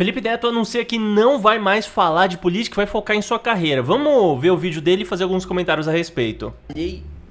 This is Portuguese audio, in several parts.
Felipe Neto anuncia que não vai mais falar de política, vai focar em sua carreira. Vamos ver o vídeo dele e fazer alguns comentários a respeito.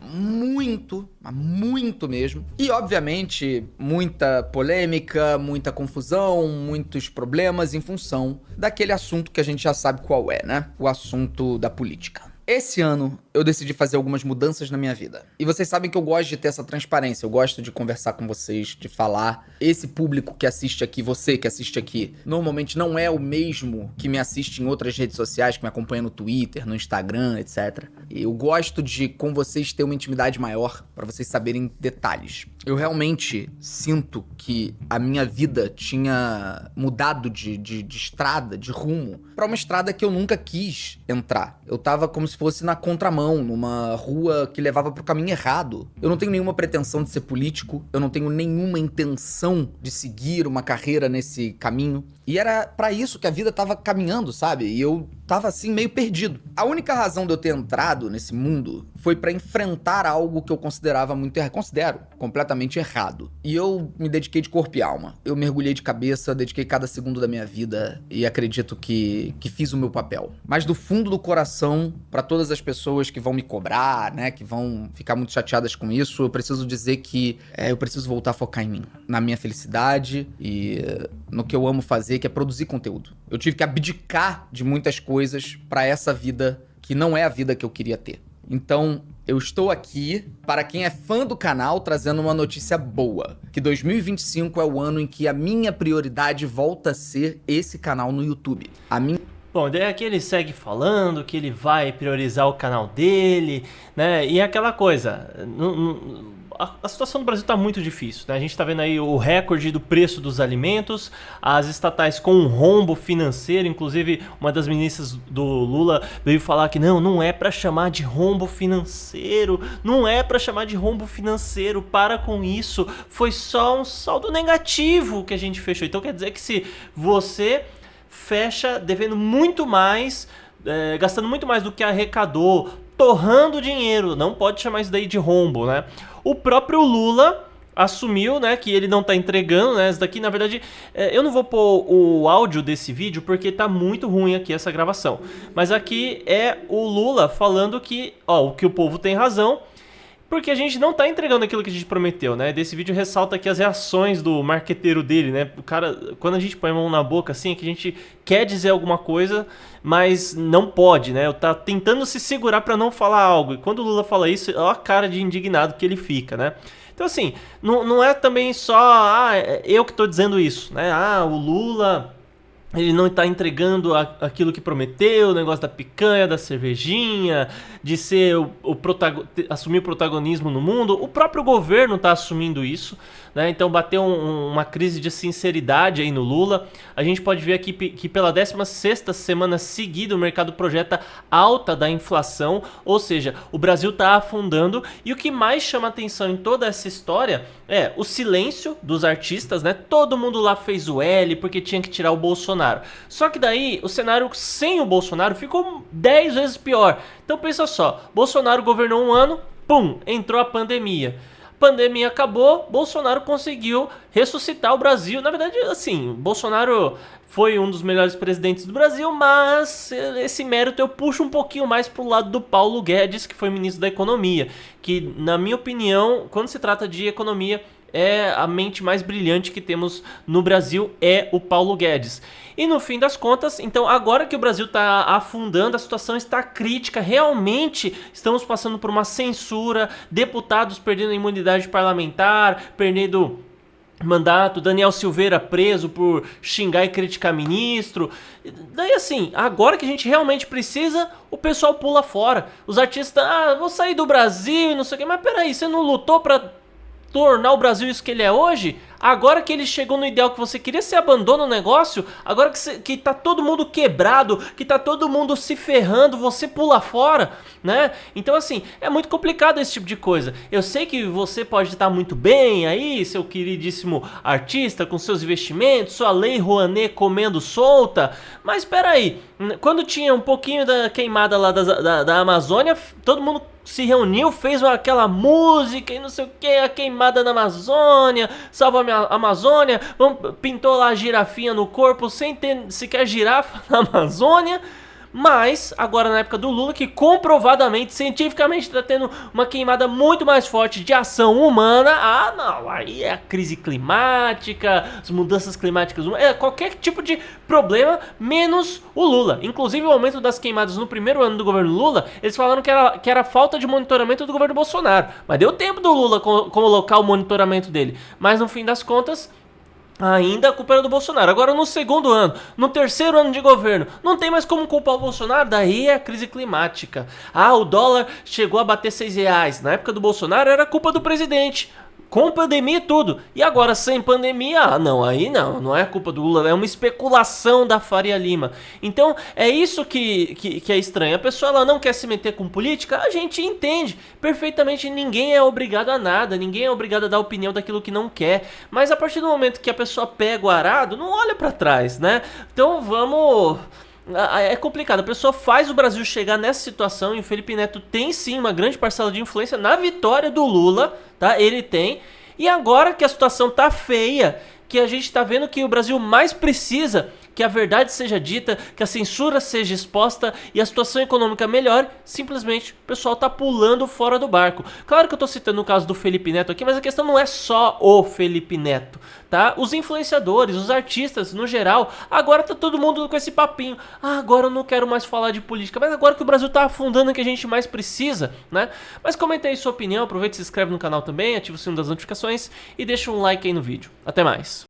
Muito, muito mesmo. E, obviamente, muita polêmica, muita confusão, muitos problemas em função daquele assunto que a gente já sabe qual é, né? O assunto da política. Esse ano, eu decidi fazer algumas mudanças na minha vida. E vocês sabem que eu gosto de ter essa transparência, eu gosto de conversar com vocês, de falar. Esse público que assiste aqui, você que assiste aqui, normalmente não é o mesmo que me assiste em outras redes sociais, que me acompanha no Twitter, no Instagram, etc. Eu gosto de, com vocês, ter uma intimidade maior, pra vocês saberem detalhes. Eu realmente sinto que a minha vida tinha mudado de estrada, de rumo, pra uma estrada que eu nunca quis entrar. Eu tava como se fosse na contramão, numa rua que levava pro caminho errado. Eu não tenho nenhuma pretensão de ser político, eu não tenho nenhuma intenção de seguir uma carreira nesse caminho. E era pra isso que a vida tava caminhando, sabe? E eu tava assim meio perdido. A única razão de eu ter entrado nesse mundo foi pra enfrentar algo que eu considerava considero completamente errado. E eu me dediquei de corpo e alma. Eu mergulhei de cabeça, dediquei cada segundo da minha vida e acredito que fiz o meu papel. Mas do fundo do coração, pra todas as pessoas que vão me cobrar, né, que vão ficar muito chateadas com isso, eu preciso dizer que eu preciso voltar a focar em mim, na minha felicidade e no que eu amo fazer, que é produzir conteúdo. Eu tive que abdicar de muitas coisas pra essa vida que não é a vida que eu queria ter. Então, eu estou aqui, para quem é fã do canal, trazendo uma notícia boa. Que 2025 é o ano em que a minha prioridade volta a ser esse canal no YouTube. Bom, daí aqui ele segue falando que ele vai priorizar o canal dele, né? E aquela coisa, a situação do Brasil tá muito difícil, né? A gente tá vendo aí o recorde do preço dos alimentos, as estatais com um rombo financeiro, inclusive uma das ministras do Lula veio falar que não é pra chamar de rombo financeiro, não é pra chamar de rombo financeiro, para com isso, foi só um saldo negativo que a gente fechou. Então quer dizer que se você fecha devendo muito mais, gastando muito mais do que arrecadou, torrando dinheiro, não pode chamar isso daí de rombo, né? O próprio Lula assumiu, né, que ele não tá entregando, né, isso daqui, na verdade, eu não vou pôr o áudio desse vídeo porque tá muito ruim aqui essa gravação, mas aqui é o Lula falando que, o que o povo tem razão, porque a gente não tá entregando aquilo que a gente prometeu, né? Desse vídeo ressalta aqui as reações do marqueteiro dele, né? O cara, quando a gente põe a mão na boca, assim, é que a gente quer dizer alguma coisa, mas não pode, né? Tá tentando se segurar pra não falar algo. E quando o Lula fala isso, olha a cara de indignado que ele fica, né? Então, assim, não é também só, eu que tô dizendo isso, né? O Lula, ele não está entregando aquilo que prometeu, o negócio da picanha, da cervejinha, de ser assumir o protagonismo no mundo. O próprio governo está assumindo isso, né? Então bateu uma crise de sinceridade aí no Lula. A gente pode ver aqui que pela 16ª semana seguida o mercado projeta alta da inflação, ou seja, o Brasil está afundando. E o que mais chama atenção em toda essa história é o silêncio dos artistas, né? Todo mundo lá fez o L porque tinha que tirar o Bolsonaro. Só que daí o cenário sem o Bolsonaro ficou 10 vezes pior. Então pensa só, Bolsonaro governou um ano, entrou a pandemia. Pandemia acabou, Bolsonaro conseguiu ressuscitar o Brasil. Na verdade, assim, Bolsonaro foi um dos melhores presidentes do Brasil, mas esse mérito eu puxo um pouquinho mais pro lado do Paulo Guedes, que foi ministro da Economia, que, na minha opinião, quando se trata de economia, é a mente mais brilhante que temos no Brasil, é o Paulo Guedes. E no fim das contas, então agora que o Brasil está afundando, a situação está crítica, realmente estamos passando por uma censura, deputados perdendo a imunidade parlamentar, perdendo mandato, Daniel Silveira preso por xingar e criticar ministro. Daí assim, agora que a gente realmente precisa, o pessoal pula fora. Os artistas, vou sair do Brasil e não sei o que, mas peraí, você não lutou pra tornar o Brasil isso que ele é hoje? Agora que ele chegou no ideal que você queria, você abandona o negócio? Agora que tá todo mundo quebrado, que tá todo mundo se ferrando, você pula fora, né? Então assim, é muito complicado esse tipo de coisa. Eu sei que você pode estar muito bem aí, seu queridíssimo artista, com seus investimentos, sua lei Rouanet comendo solta, mas peraí, quando tinha um pouquinho da queimada lá da Amazônia, todo mundo se reuniu, fez aquela música e não sei o que, a queimada na Amazônia, salva Amazônia, pintou lá a girafinha no corpo sem ter sequer girafa na Amazônia. Mas, agora na época do Lula, que comprovadamente, cientificamente, está tendo uma queimada muito mais forte de ação humana. Ah, não, aí é a crise climática, as mudanças climáticas, qualquer tipo de problema, menos o Lula. Inclusive, o aumento das queimadas no primeiro ano do governo Lula, eles falaram que era falta de monitoramento do governo Bolsonaro. Mas deu tempo do Lula colocar o monitoramento dele. Mas, no fim das contas, ainda a culpa era do Bolsonaro. Agora no segundo ano, no terceiro ano de governo, não tem mais como culpar o Bolsonaro, daí é a crise climática. Ah, o dólar chegou a bater R$6. Na época do Bolsonaro era culpa do presidente. Com pandemia e tudo. E agora sem pandemia, não, aí não é culpa do Lula, é uma especulação da Faria Lima. Então é isso que é estranho. A pessoa ela não quer se meter com política, a gente entende perfeitamente, ninguém é obrigado a nada, ninguém é obrigado a dar opinião daquilo que não quer. Mas a partir do momento que a pessoa pega o arado, não olha pra trás, né? Então vamos... É complicado, a pessoa faz o Brasil chegar nessa situação e o Felipe Neto tem sim uma grande parcela de influência na vitória do Lula, tá? Ele tem. E agora que a situação tá feia, que a gente tá vendo que o Brasil mais precisa que a verdade seja dita, que a censura seja exposta e a situação econômica melhore, simplesmente o pessoal tá pulando fora do barco. Claro que eu tô citando o caso do Felipe Neto aqui, mas a questão não é só o Felipe Neto, tá? Os influenciadores, os artistas no geral, agora tá todo mundo com esse papinho. Ah, agora eu não quero mais falar de política, mas agora que o Brasil tá afundando, que a gente mais precisa, né? Mas comenta aí sua opinião, aproveita e se inscreve no canal também, ativa o sino das notificações e deixa um like aí no vídeo. Até mais!